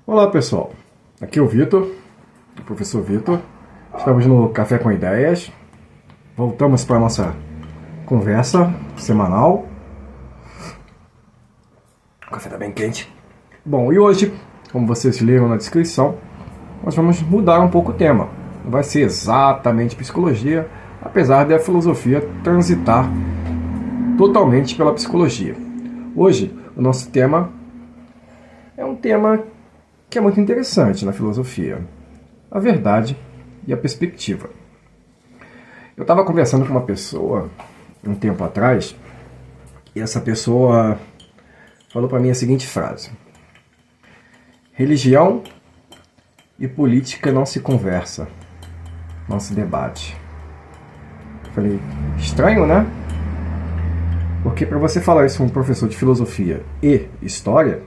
Olá pessoal, aqui é o Vitor, o professor Vitor. Estamos no Café com Ideias. Voltamos para a nossa conversa semanal. O café está bem quente. Bom, e hoje, como vocês leram na descrição, nós vamos mudar um pouco o tema. Não vai ser exatamente psicologia, apesar da filosofia transitar totalmente pela psicologia. Hoje, o nosso tema é um tema que é muito interessante na filosofia: a verdade e a perspectiva. Eu estava conversando com uma pessoa um tempo atrás e essa pessoa falou para mim a seguinte frase: religião e política não se conversa, não se debate. Eu falei, estranho, né? Porque para você falar isso com um professor de filosofia e história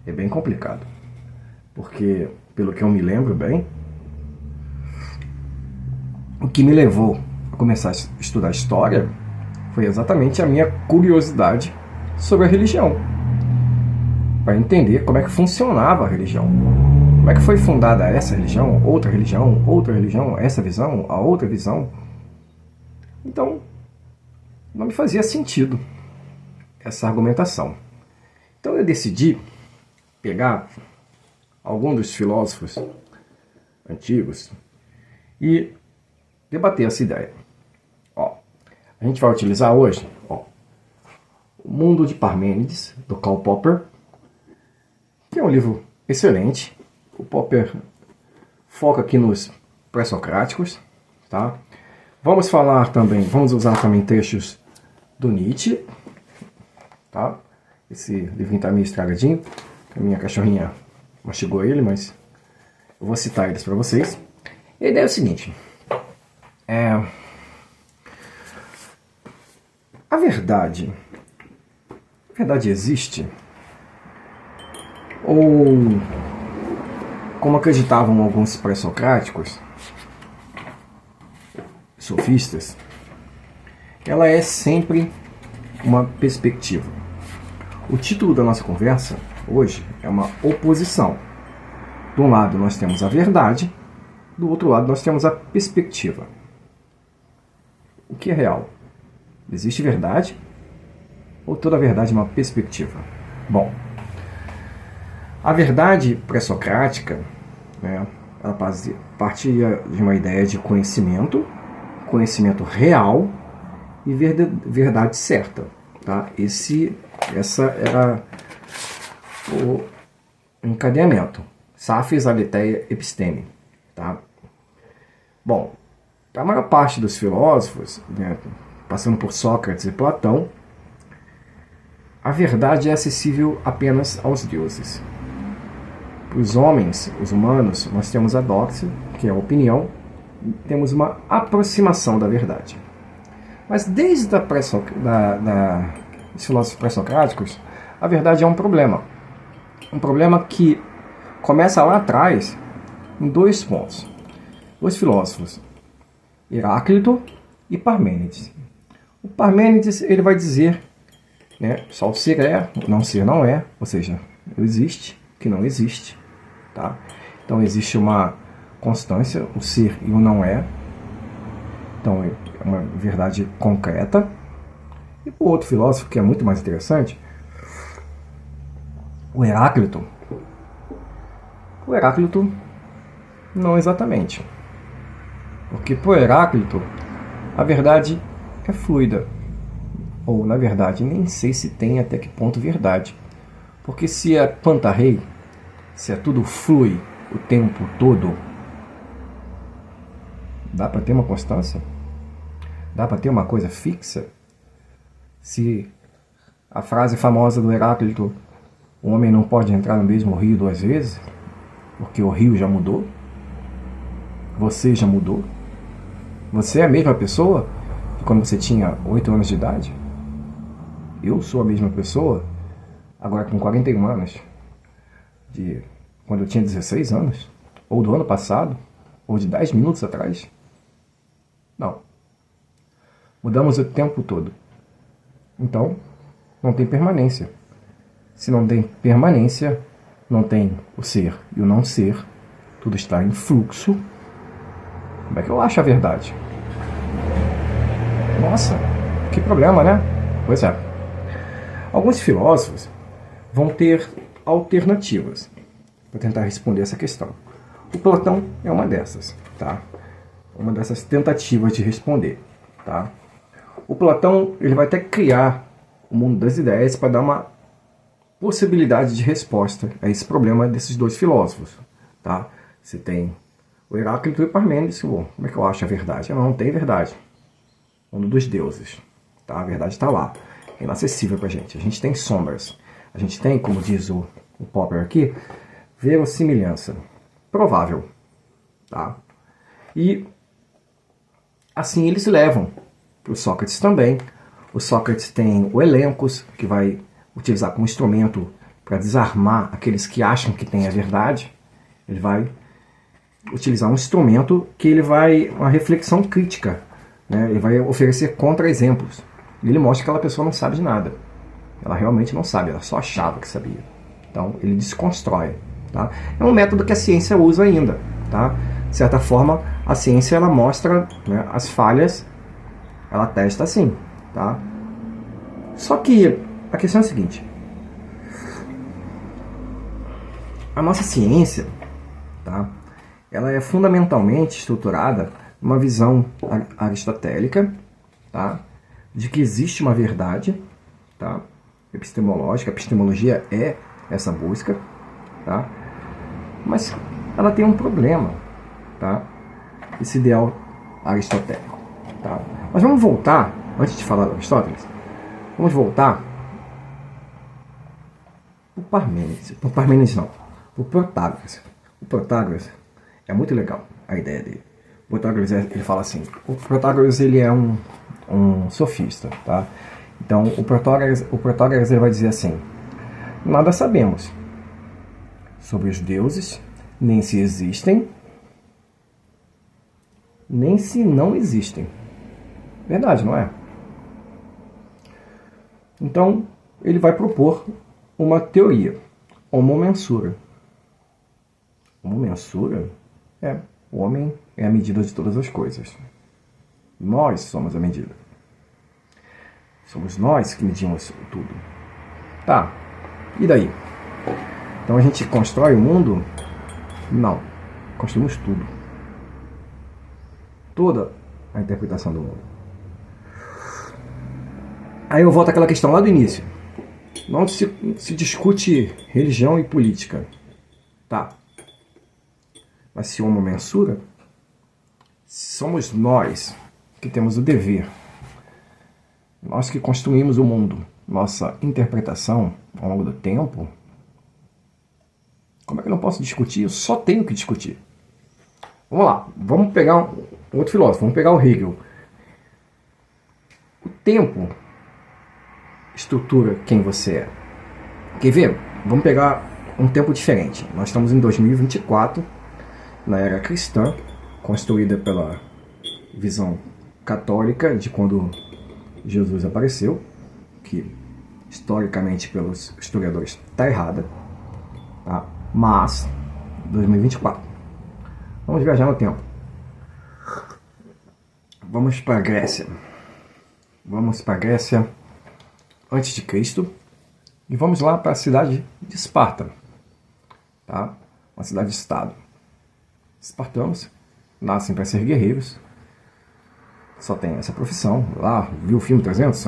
é bem complicado. Porque, pelo que eu me lembro bem, o que me levou a começar a estudar história foi exatamente a minha curiosidade sobre a religião, para entender como é que funcionava a religião. Como é que foi fundada essa religião, outra religião, essa visão, a outra visão. Então, não me fazia sentido essa argumentação. Então eu decidi pegar algum dos filósofos antigos e debater essa ideia. A gente vai utilizar hoje O Mundo de Parmênides, do Karl Popper, que é um livro excelente. O Popper foca aqui nos pré-socráticos, tá? Vamos usar também trechos do Nietzsche, tá? Esse livrinho está meio estragadinho, a minha cachorrinha mastigou ele, mas eu vou citar eles para vocês. E a ideia é o seguinte: a verdade existe? Ou, como acreditavam alguns pré-socráticos, sofistas, ela é sempre uma perspectiva. O título da nossa conversa hoje é uma oposição. De um lado nós temos a verdade, do outro lado nós temos a perspectiva. O que é real? Existe verdade? Ou toda verdade é uma perspectiva? Bom, a verdade pré-socrática, né, ela partia de uma ideia de conhecimento real e verdade certa. Tá? Essa era o encadeamento. Sapiens aletheia episteme. Tá? Bom, para a maior parte dos filósofos, né, passando por Sócrates e Platão, a verdade é acessível apenas aos deuses. Para os homens, os humanos, nós temos a doxa, que é a opinião, e temos uma aproximação da verdade. Mas desde os filósofos pré-socráticos, a verdade é um problema. Um problema que começa lá atrás em dois pontos. Os filósofos Heráclito e Parmênides. O Parmênides ele vai dizer, né, só o ser é, o não ser não é, ou seja, o existe, o que não existe. Tá? Então existe uma constância, o ser e o não é. Então é uma verdade concreta. E o outro filósofo que é muito mais interessante, o Heráclito. O Heráclito não exatamente. Porque para o Heráclito a verdade é fluida. Ou, na verdade, nem sei se tem até que ponto verdade. Porque se é pantarrei, se é tudo flui o tempo todo, dá para ter uma constância? Dá para ter uma coisa fixa? Se a frase famosa do Heráclito, o homem não pode entrar no mesmo rio duas vezes, porque o rio já mudou, você já mudou, você é a mesma pessoa que quando você tinha 8 anos de idade? Eu sou a mesma pessoa agora com 41 anos, de quando eu tinha 16 anos, ou do ano passado, ou de 10 minutos atrás? Não. Mudamos o tempo todo. Então, não tem permanência. Se não tem permanência, não tem o ser e o não ser, tudo está em fluxo, como é que eu acho a verdade? Nossa, que problema, né? Pois é. Alguns filósofos vão ter alternativas para tentar responder essa questão. O Platão é uma dessas, tá? Uma dessas tentativas de responder, tá? O Platão, ele vai até criar o mundo das ideias para dar uma possibilidade de resposta a esse problema desses dois filósofos, tá? Você tem o Heráclito e o Parmênides. Como é que eu acho a verdade? Não tem verdade. Mundo dos deuses, tá? A verdade está lá, é inacessível para a gente tem sombras, a gente tem, como diz o Popper aqui, verossimilhança, provável, tá? E assim eles levam para o Sócrates também. O Sócrates tem o Elencos, que vai utilizar como instrumento para desarmar aqueles que acham que tem a verdade. Ele vai utilizar um instrumento que ele vai, uma reflexão crítica, né? Ele vai oferecer contra-exemplos. E ele mostra que aquela pessoa não sabe de nada. Ela realmente não sabe, ela só achava que sabia. Então ele desconstrói, tá? É um método que a ciência usa ainda, tá? De certa forma, a ciência ela mostra, né, as falhas, ela testa assim, tá? Só que a questão é a seguinte: a nossa ciência, tá? Ela é fundamentalmente estruturada numa visão aristotélica, tá? De que existe uma verdade, tá? Epistemológica. A epistemologia é essa busca, tá? Mas ela tem um problema, tá? Esse ideal aristotélico, tá? Mas vamos voltar, antes de falar de Aristóteles, vamos voltar para o Parmênides. Para o Parmênides não, para o Protágoras. O Protágoras é muito legal a ideia dele. O Protágoras, ele fala assim, o Protágoras ele é um sofista, tá? Então o Protágoras ele vai dizer assim: nada sabemos sobre os deuses, nem se existem, nem se não existem. Verdade, não é? Então ele vai propor uma teoria, homomensura. Homomensura é: o homem é a medida de todas as coisas. Nós somos a medida. Somos nós que medimos tudo. Tá, e daí? Então a gente constrói o mundo? Não. Construímos tudo. Toda a interpretação do mundo. Aí eu volto àquela questão lá do início. Não se discute religião e política. Tá. Mas se o homem mensura, somos nós que temos o dever. Nós que construímos o mundo. Nossa interpretação ao longo do tempo. Como é que eu não posso discutir? Eu só tenho que discutir. Vamos lá. Vamos pegar um outro filósofo. Vamos pegar o Hegel. O tempo estrutura quem você é. Quer ver? Vamos pegar um tempo diferente. Nós estamos em 2024, na era cristã, construída pela visão católica de quando Jesus apareceu, que historicamente pelos historiadores está errada, tá? Mas 2024. Vamos viajar no tempo. Vamos para a Grécia. Vamos para a Grécia antes de Cristo e vamos lá para a cidade de Esparta, tá? Uma cidade-estado. Espartanos nascem para ser guerreiros. Só tem essa profissão. Lá, viu o filme 300?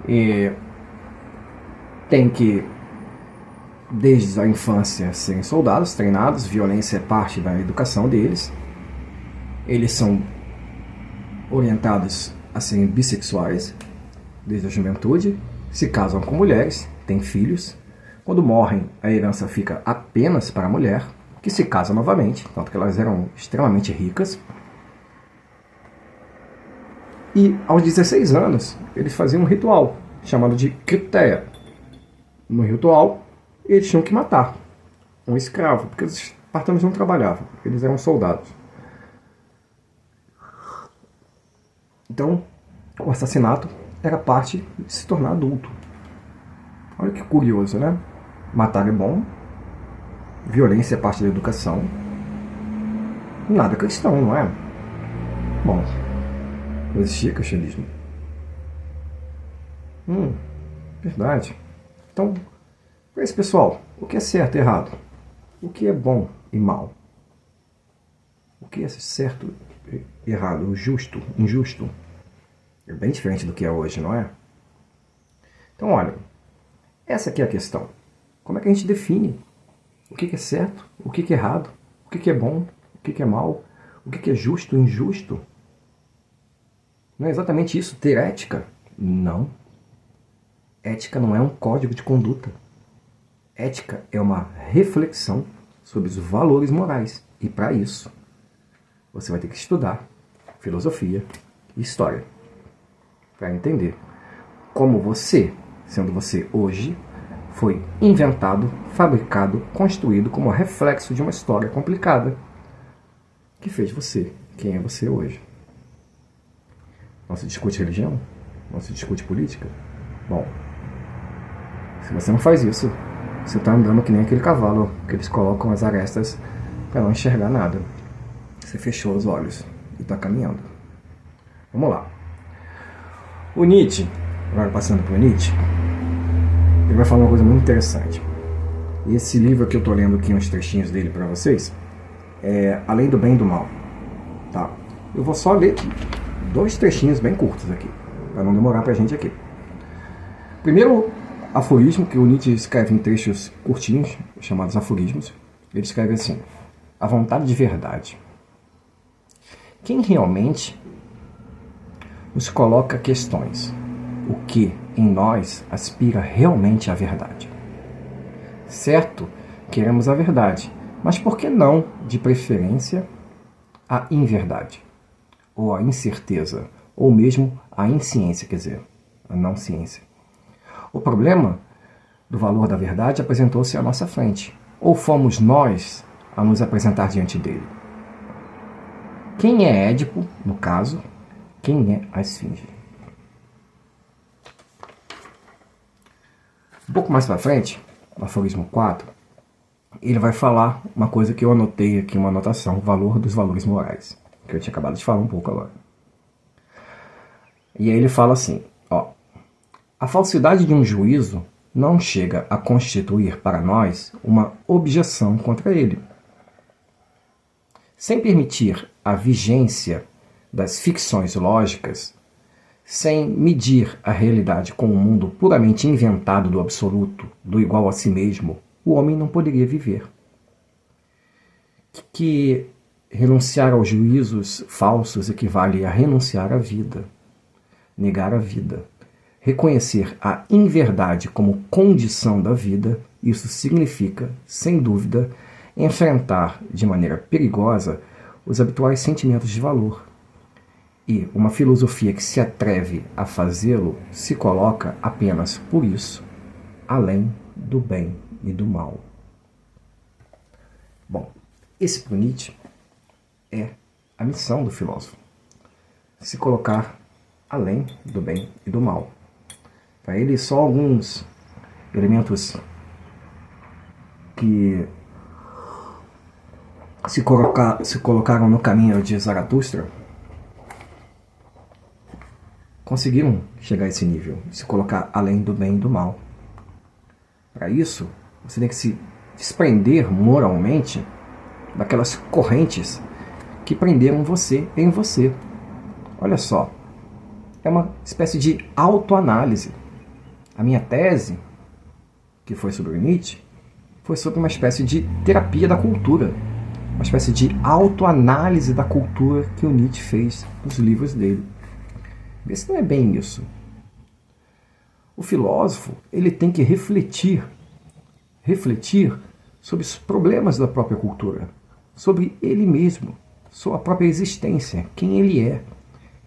E tem que, desde a infância, serem soldados, treinados. Violência é parte da educação deles. Eles são orientados a serem bissexuais desde a juventude. Se casam com mulheres, têm filhos. Quando morrem, a herança fica apenas para a mulher, que se casa novamente, tanto que elas eram extremamente ricas. E aos 16 anos, eles faziam um ritual chamado de cripteia. No ritual, eles tinham que matar um escravo, porque os espartanos não trabalhavam, eles eram soldados. Então, o assassinato era parte de se tornar adulto. Olha que curioso, né? Matar é bom, violência é parte da educação. Nada cristão, não é? Bom, não existia cristianismo. Verdade. Então, para esse pessoal, o que é certo e errado? O que é bom e mal? O que é certo e errado? Justo, injusto? É bem diferente do que é hoje, não é? Então, olha, essa aqui é a questão. Como é que a gente define o que é certo, o que é errado, o que é bom, o que é mal, o que é justo, injusto? Não é exatamente isso, ter ética? Não. Ética não é um código de conduta. Ética é uma reflexão sobre os valores morais. E para isso, você vai ter que estudar filosofia e história para entender como você, sendo você hoje, foi inventado, fabricado, construído como reflexo de uma história complicada que fez você quem é você hoje. Não se discute religião? Não se discute política? Bom, se você não faz isso, você está andando que nem aquele cavalo que eles colocam as arestas para não enxergar nada. Você fechou os olhos e está caminhando. Vamos lá. O Nietzsche, agora passando para o Nietzsche, ele vai falar uma coisa muito interessante. Esse livro que eu estou lendo aqui, uns trechinhos dele para vocês, é Além do Bem e do Mal. Tá? Eu vou só ler 2 trechinhos bem curtos aqui, para não demorar para a gente aqui. Primeiro aforismo, que o Nietzsche escreve em trechos curtinhos, chamados aforismos. Ele escreve assim: a vontade de verdade. Quem realmente nos coloca questões? O que em nós aspira realmente à verdade? Certo, queremos a verdade, mas por que não, de preferência, a inverdade? Ou a incerteza, ou mesmo a insciência, quer dizer, a não ciência. O problema do valor da verdade apresentou-se à nossa frente, ou fomos nós a nos apresentar diante dele. Quem é Édipo, no caso? Quem é a Esfinge? Um pouco mais para frente, no aforismo 4, ele vai falar uma coisa que eu anotei aqui, uma anotação, o valor dos valores morais, que eu tinha acabado de falar um pouco agora. E aí ele fala assim, ó: a falsidade de um juízo não chega a constituir para nós uma objeção contra ele. Sem permitir a vigência das ficções lógicas, sem medir a realidade com um mundo puramente inventado do absoluto, do igual a si mesmo, o homem não poderia viver. Que renunciar aos juízos falsos equivale a renunciar à vida, negar a vida. Reconhecer a inverdade como condição da vida, isso significa, sem dúvida, enfrentar de maneira perigosa os habituais sentimentos de valor. E uma filosofia que se atreve a fazê-lo se coloca apenas por isso, além do bem e do mal. Bom, esse para Nietzsche é a missão do filósofo: se colocar além do bem e do mal. Para ele, só alguns elementos que se colocaram no caminho de Zaratustra conseguiram chegar a esse nível, se colocar além do bem e do mal. Para isso, você tem que se desprender moralmente daquelas correntes que prenderam você em você. Olha só, é uma espécie de autoanálise. A minha tese, que foi sobre o Nietzsche, foi sobre uma espécie de terapia da cultura, uma espécie de autoanálise da cultura que o Nietzsche fez nos livros dele. Vê se não é bem isso. O filósofo, ele tem que refletir sobre os problemas da própria cultura, sobre ele mesmo, sobre a própria existência, quem ele é.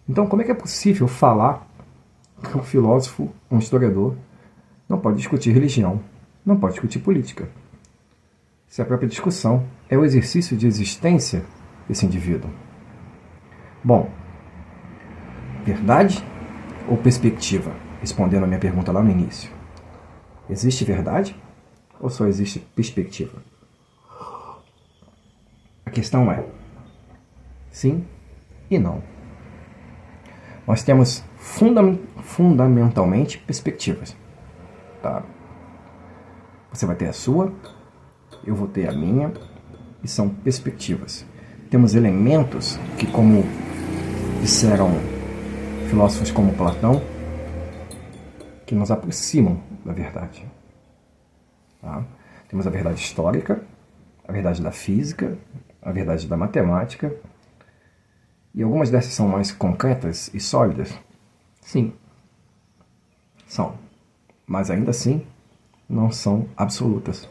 Então, como é que é possível falar que um filósofo, um historiador, não pode discutir religião, não pode discutir política? Se a própria discussão é o exercício de existência desse indivíduo. Bom, verdade ou perspectiva? Respondendo a minha pergunta lá no início. Existe verdade ou só existe perspectiva? A questão é sim e não. Nós temos fundamentalmente perspectivas. Tá? Você vai ter a sua, eu vou ter a minha, e são perspectivas. Temos elementos que, como disseram filósofos como Platão, que nos aproximam da verdade. Tá? Temos a verdade histórica, a verdade da física, a verdade da matemática, e algumas dessas são mais concretas e sólidas? Sim, são. Mas ainda assim, não são absolutas.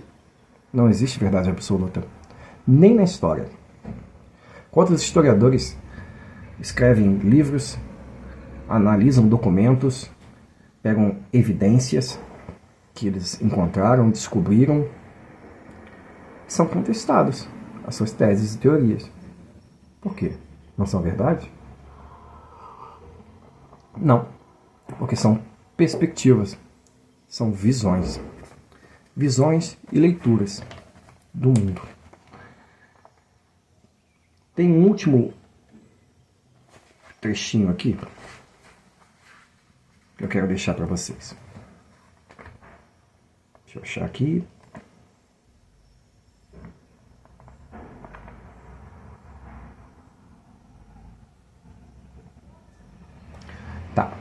Não existe verdade absoluta, nem na história. Quantos historiadores escrevem livros, analisam documentos, pegam evidências que eles encontraram, descobriram, são contestados as suas teses e teorias. Por quê? Não são verdade? Não, porque são perspectivas, são visões. Visões e leituras do mundo. Tem um último trechinho aqui que eu quero deixar para vocês. Deixa eu achar aqui. Tá.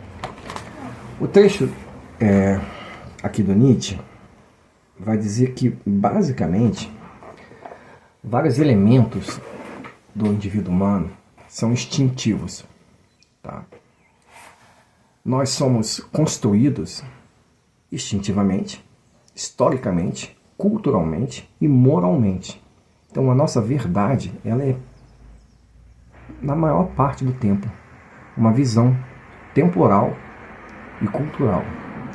O trecho aqui do Nietzsche vai dizer que, basicamente, vários elementos do indivíduo humano são instintivos. Tá? Nós somos construídos instintivamente, historicamente, culturalmente e moralmente. Então, a nossa verdade, ela é, na maior parte do tempo, uma visão temporal e cultural.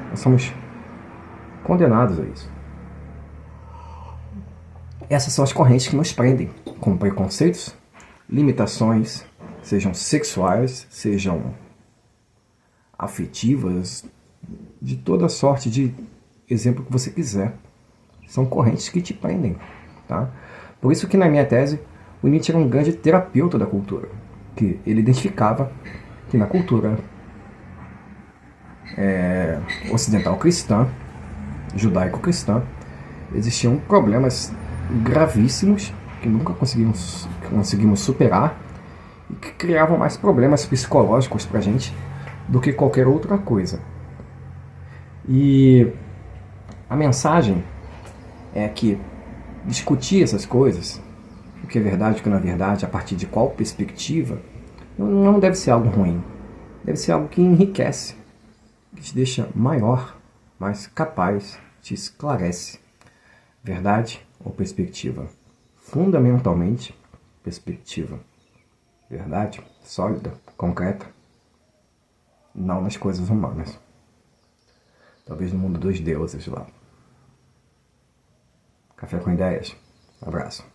Nós somos condenados a isso. Essas são as correntes que nos prendem, com preconceitos, limitações, sejam sexuais, sejam afetivas, de toda sorte de exemplo que você quiser. São correntes que te prendem. Tá? Por isso que na minha tese, o Nietzsche era um grande terapeuta da cultura, que ele identificava que na cultura ocidental cristã, judaico-cristã, existiam problemas gravíssimos que nunca conseguimos superar e que criavam mais problemas psicológicos pra gente do que qualquer outra coisa. E a mensagem é que discutir essas coisas, o que é verdade, o que não é verdade, a partir de qual perspectiva, não deve ser algo ruim. Deve ser algo que enriquece, que te deixa maior, mais capaz, te esclarece. Verdade ou perspectiva? Fundamentalmente, perspectiva. Verdade sólida, concreta, não nas coisas humanas. Talvez no mundo dos deuses lá. Café com ideias. Um abraço.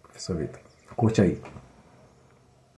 Professor Vitor. Curte aí.